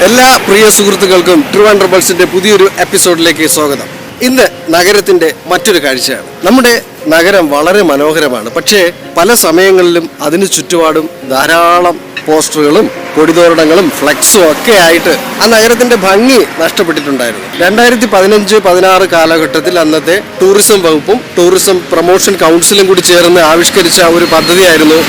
എല്ലാ പ്രിയ സുഹൃത്തുക്കൾക്കും ട്രിവാൻഡ്രം പൾസിന്റെ പുതിയൊരു എപ്പിസോഡിലേക്ക് സ്വാഗതം. ഇന്ന് നഗരത്തിന്റെ മറ്റൊരു കാഴ്ചയാണ്. നമ്മുടെ നഗരം വളരെ മനോഹരമാണ്. പക്ഷേ പല സമയങ്ങളിലും അതിന് ചുറ്റുപാടും ധാരാളം പോസ്റ്ററുകളും കൊടിതോരണങ്ങളും ഫ്ലെക്സും ഒക്കെ ആയിട്ട് ആ നഗരത്തിന്റെ ഭംഗി നഷ്ടപ്പെട്ടിട്ടുണ്ടായിരുന്നു. 2015-16 കാലഘട്ടത്തിൽ അന്നത്തെ ടൂറിസം വകുപ്പും ടൂറിസം പ്രൊമോഷൻ കൗൺസിലും കൂടി ചേർന്ന് ആവിഷ്കരിച്ച ഒരു പദ്ധതിയായിരുന്നു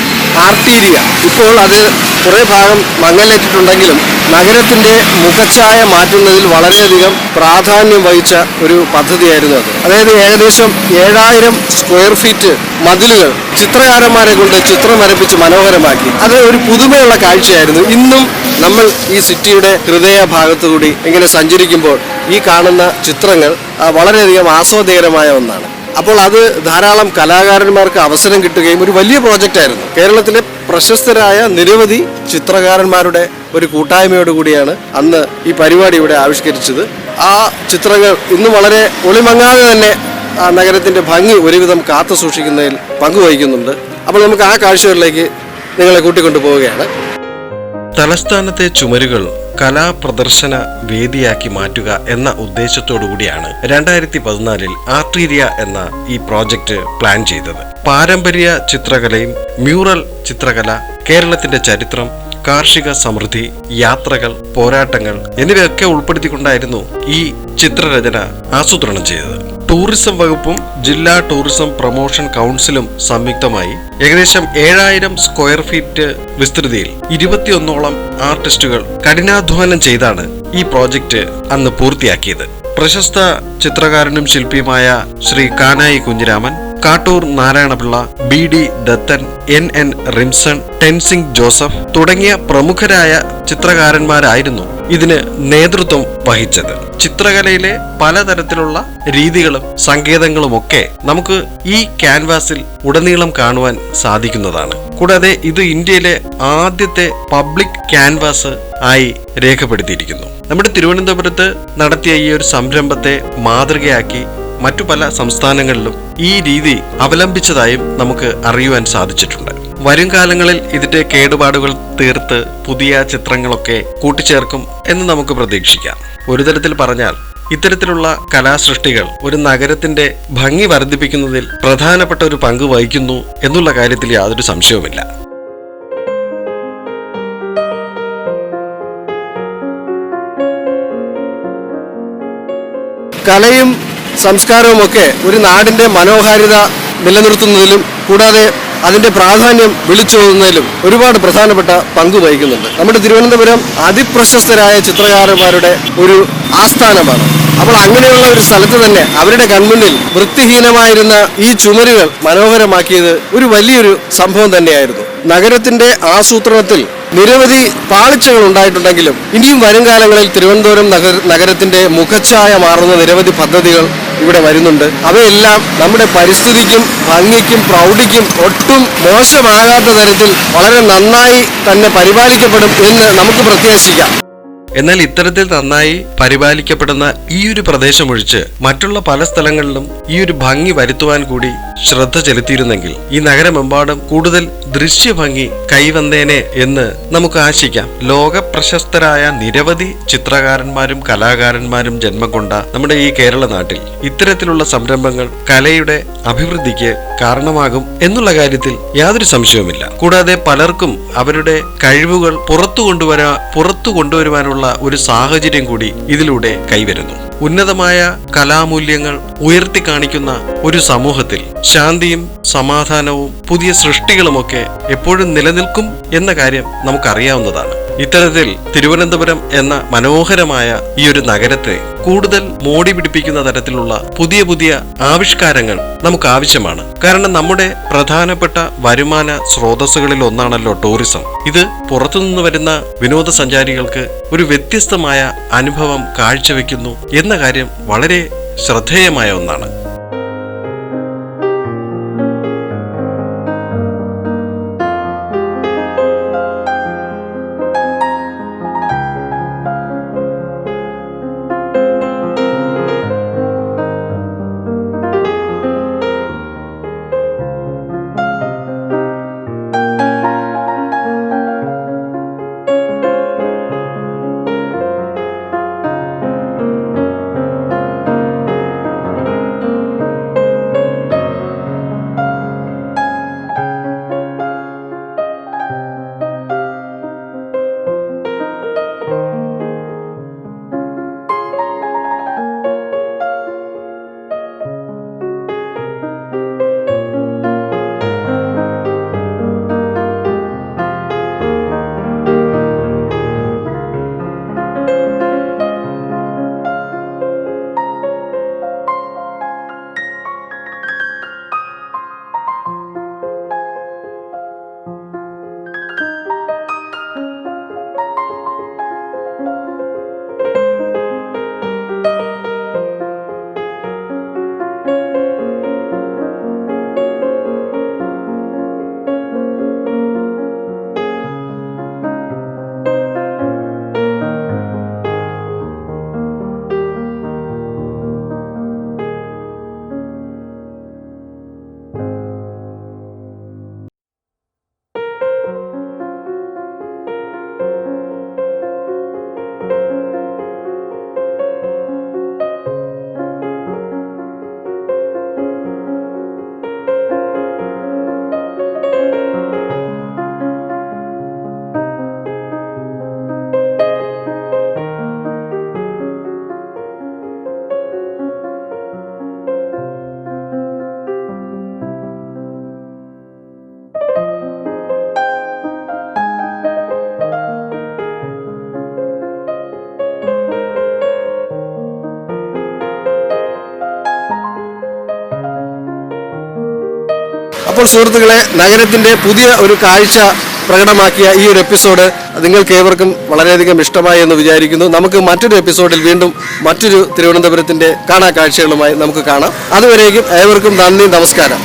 ആർട്ടീരിയ. ഇപ്പോൾ അത് കുറേ ഭാഗം മങ്ങലേറ്റിട്ടുണ്ടെങ്കിലും നഗരത്തിന്റെ മുഖച്ഛായ മാറ്റുന്നതിൽ വളരെയധികം പ്രാധാന്യം വഹിച്ച ഒരു പദ്ധതിയായിരുന്നു അത്. അതായത് ഏകദേശം 7000 സ്ക്വയർ ഫീറ്റ് മതിലുകൾ ചിത്രകാരന്മാരെ കൊണ്ട് ചിത്രം വരപ്പിച്ച് മനോഹരമാക്കി. അത് ഒരു പുതുമയുള്ള കാഴ്ചയായിരുന്നു. ഇന്നും നമ്മൾ ഈ സിറ്റിയുടെ ഹൃദയഭാഗത്തുകൂടി ഇങ്ങനെ സഞ്ചരിക്കുമ്പോൾ ഈ കാണുന്ന ചിത്രങ്ങൾ വളരെയധികം ആസ്വാദ്യകരമായ ഒന്നാണ്. അപ്പോൾ അത് ധാരാളം കലാകാരന്മാർക്ക് അവസരം കിട്ടുകയും ഒരു വലിയ പ്രോജക്റ്റായിരുന്നു. കേരളത്തിലെ പ്രശസ്തരായ നിരവധി ചിത്രകാരന്മാരുടെ ഒരു കൂട്ടായ്മയോടുകൂടിയാണ് അന്ന് ഈ പരിപാടി ഇവിടെ ആവിഷ്കരിച്ചത്. ആ ചിത്രങ്ങൾ ഇന്നും വളരെ ഒളിമങ്ങാതെ തന്നെ ആ നഗരത്തിന്റെ ഭംഗി ഒരുവിധം കാത്തു സൂക്ഷിക്കുന്നതിൽ പങ്കുവഹിക്കുന്നുണ്ട്. അപ്പോൾ നമുക്ക് ആ കാഴ്ചകളിലേക്ക് നിങ്ങളെ കൂട്ടിക്കൊണ്ടു പോവുകയാണ്. തലസ്ഥാനത്തെ ചുമരുകൾ കലാപ്രദർശന വേദിയാക്കി മാറ്റുക എന്ന ഉദ്ദേശത്തോടു കൂടിയാണ് 2014 ആർട്ടീരിയ എന്ന ഈ പ്രോജക്റ്റ് പ്ലാൻ ചെയ്തത്. പാരമ്പര്യ ചിത്രകലയും മ്യൂറൽ ചിത്രകല, കേരളത്തിന്റെ ചരിത്രം, കാർഷിക സമൃദ്ധി, യാത്രകൾ, പോരാട്ടങ്ങൾ എന്നിവയൊക്കെ ഉൾപ്പെടുത്തിക്കൊണ്ടായിരുന്നു ഈ ചിത്രരചന ആസൂത്രണം ചെയ്തത്. ടൂറിസം വകുപ്പും ജില്ലാ ടൂറിസം പ്രൊമോഷൻ കൗൺസിലും സംയുക്തമായി ഏകദേശം 7000 സ്ക്വയർ ഫീറ്റ് വിസ്തൃതിയിൽ 21ഓളം ആർട്ടിസ്റ്റുകൾ കഠിനാധ്വാനം ചെയ്താണ് ഈ പ്രോജക്റ്റ് അന്ന് പൂർത്തിയാക്കിയത്. പ്രശസ്ത ചിത്രകാരനും ശില്പിയുമായ Shri Kanayi Kunhiraman, Kattoor Narayana Pillai, BD Dathan, NN Rimson, Tenzing Joseph തുടങ്ങിയ പ്രമുഖരായ ചിത്രകാരന്മാരായിരുന്നു ഇതിന് നേതൃത്വം വഹിച്ചത്. ചിത്രകലയിലെ പലതരത്തിലുള്ള രീതികളും സങ്കേതങ്ങളുമൊക്കെ നമുക്ക് ഈ ക്യാൻവാസിൽ ഉടനീളം കാണുവാൻ സാധിക്കുന്നതാണ്. കൂടാതെ ഇത് ഇന്ത്യയിലെ ആദ്യത്തെ പബ്ലിക് ക്യാൻവാസ് ആയി രേഖപ്പെടുത്തിയിരിക്കുന്നു. നമ്മുടെ തിരുവനന്തപുരത്ത് നടത്തിയ ഈ ഒരു സംരംഭത്തെ മാതൃകയാക്കി മറ്റു പല സംസ്ഥാനങ്ങളിലും ഈ രീതി അവലംബിച്ചതായും നമുക്ക് അറിയുവാൻ സാധിച്ചിട്ടുണ്ട്. വരും കാലങ്ങളിൽ ഇതിന്റെ കേടുപാടുകൾ തീർത്ത് പുതിയ ചിത്രങ്ങളൊക്കെ കൂട്ടിച്ചേർക്കും എന്ന് നമുക്ക് പ്രതീക്ഷിക്കാം. ഒരു തരത്തിൽ പറഞ്ഞാൽ ഇത്തരത്തിലുള്ള കലാസൃഷ്ടികൾ ഒരു നഗരത്തിന്റെ ഭംഗി വർദ്ധിപ്പിക്കുന്നതിൽ പ്രധാനപ്പെട്ട ഒരു പങ്ക് വഹിക്കുന്നു എന്നുള്ള കാര്യത്തിൽ യാതൊരു സംശയവുമില്ല. കലയും സംസ്കാരവും ഒക്കെ ഒരു നാടിന്റെ മനോഹാരിത നിലനിർത്തുന്നതിലും കൂടാതെ അതിന്റെ പ്രാധാന്യം വിളിച്ചോതുന്നതിലും ഒരുപാട് പ്രധാനപ്പെട്ട പങ്ക് വഹിക്കുന്നുണ്ട്. നമ്മുടെ തിരുവനന്തപുരം അതിപ്രശസ്തരായ ചിത്രകാരന്മാരുടെ ഒരു ആസ്ഥാനമാണ്. അപ്പോൾ അങ്ങനെയുള്ള ഒരു സ്ഥലത്ത് തന്നെ അവരുടെ കൺമുന്നിൽ വൃത്തിഹീനമായിരുന്ന ഈ ചുമരുകൾ മനോഹരമാക്കിയത് ഒരു വലിയൊരു സംഭവം തന്നെയായിരുന്നു. നഗരത്തിന്റെ ആസൂത്രണത്തിൽ നിരവധി പാളിച്ചകൾ ഉണ്ടായിട്ടുണ്ടെങ്കിലും ഇനിയും വരും കാലങ്ങളിൽ തിരുവനന്തപുരം നഗരത്തിന്റെ മുഖച്ഛായ മാറുന്ന നിരവധി പദ്ധതികൾ ഇവിടെ വരുന്നുണ്ട്. അവയെല്ലാം നമ്മുടെ പരിസ്ഥിതിക്കും ഭംഗിക്കും പ്രൗഢിക്കും ഒട്ടും മോശമാകാത്ത തരത്തിൽ വളരെ നന്നായി തന്നെ പരിപാലിക്കപ്പെടും എന്ന് നമുക്ക് പ്രത്യാശിക്കാം. എന്നാൽ ഇത്തരത്തിൽ നന്നായി പരിപാലിക്കപ്പെടുന്ന ഈ ഒരു പ്രദേശമൊഴിച്ച് മറ്റുള്ള പല സ്ഥലങ്ങളിലും ഈ ഒരു ഭംഗി വരുത്തുവാൻ കൂടി ശ്രദ്ധ ചെലുത്തിയിരുന്നെങ്കിൽ ഈ നഗരമെമ്പാടും കൂടുതൽ ദൃശ്യഭംഗി കൈവന്നേനെ എന്ന് നമുക്ക് ആശിക്കാം. ലോക പ്രശസ്തരായ നിരവധി ചിത്രകാരന്മാരും കലാകാരന്മാരും ജന്മം കൊണ്ട നമ്മുടെ ഈ കേരള നാട്ടിൽ ഇത്തരത്തിലുള്ള സംരംഭങ്ങൾ കലയുടെ അഭിവൃദ്ധിക്ക് കാരണമാകും എന്നുള്ള കാര്യത്തിൽ യാതൊരു സംശയവുമില്ല. കൂടാതെ പലർക്കും അവരുടെ കഴിവുകൾ പുറത്തു കൊണ്ടുവരുവാനുള്ള ഒരു സാഹചര്യം കൂടി ഇതിലൂടെ കൈവരുന്നു. ഉന്നതമായ കലാമൂല്യങ്ങൾ ഉയർത്തി കാണിക്കുന്ന ഒരു സമൂഹത്തിൽ ശാന്തിയും സമാധാനവും പുതിയ സൃഷ്ടികളുമൊക്കെ എപ്പോഴും നിലനിൽക്കും എന്ന കാര്യം നമുക്കറിയാവുന്നതാണ്. ഇത്തരത്തിൽ തിരുവനന്തപുരം എന്ന മനോഹരമായ ഈ ഒരു നഗരത്തെ കൂടുതൽ മോടി പിടിപ്പിക്കുന്ന തരത്തിലുള്ള പുതിയ പുതിയ ആവിഷ്കാരങ്ങൾ നമുക്ക് ആവശ്യമാണ്. കാരണം നമ്മുടെ പ്രധാനപ്പെട്ട വരുമാന സ്രോതസ്സുകളിൽ ഒന്നാണല്ലോ ടൂറിസം. ഇത് പുറത്തുനിന്ന് വരുന്ന വിനോദസഞ്ചാരികൾക്ക് ഒരു വ്യത്യസ്തമായ അനുഭവം കാഴ്ചവെക്കുന്നു എന്ന കാര്യം വളരെ ശ്രദ്ധേയമായ ഒന്നാണ്. അപ്പോൾ സുഹൃത്തുക്കളെ, നഗരത്തിൻ്റെ പുതിയ ഒരു കാഴ്ച പ്രകടമാക്കിയ ഈ ഒരു എപ്പിസോഡ് നിങ്ങൾക്ക് ഏവർക്കും വളരെയധികം ഇഷ്ടമായി എന്ന് വിചാരിക്കുന്നു. നമുക്ക് മറ്റൊരു എപ്പിസോഡിൽ വീണ്ടും മറ്റൊരു തിരുവനന്തപുരത്തിൻ്റെ കാണാ കാഴ്ചകളുമായി നമുക്ക് കാണാം. അതുവരേക്കും ഏവർക്കും നന്ദി, നമസ്കാരം.